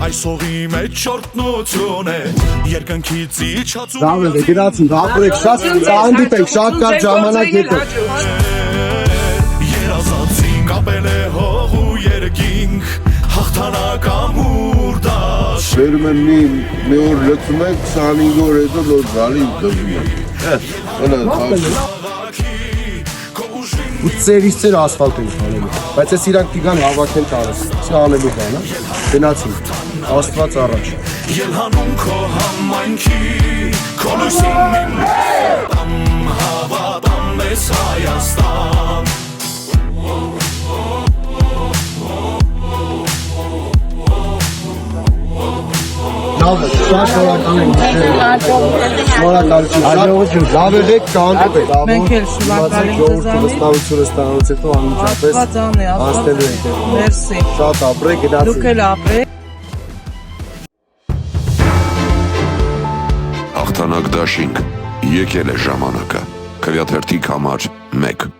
Այսողի մեջ չորտնություն է երկնքից իջացում Լավ է, գնացին, ապրեք, շատ հանդիպեք, շատ կարճ ժամանակ հետո երազածին կապել է հող ու երկինք հաղթանակ ամուր դաշ Բերում են մի օր լծում ենք 25 օր հետո նոր գալի դվում ենք ու ծեր ասֆալտ են անելու բայց ես իրանք կգան հավաքեն ճարես սա անելու բան է գնացին աստված առաջ Ելհանում քո համայնքի քո լույսին հավատամ ես Հայաստան Լավ է, շատ շնորհակալություն, լավ եղեք, կհանդիպեք Մենք էլ շնորհակալ ենք ձեզանից վստահությունը ստանալուց հետո անմիջապես Աստված Մերսի շատ ապրեք, գնացին Դուք էլ ապրեք Հաղթանակ դաշինք, եկել է ժամանակը, Քվեաթերթիկ համար 1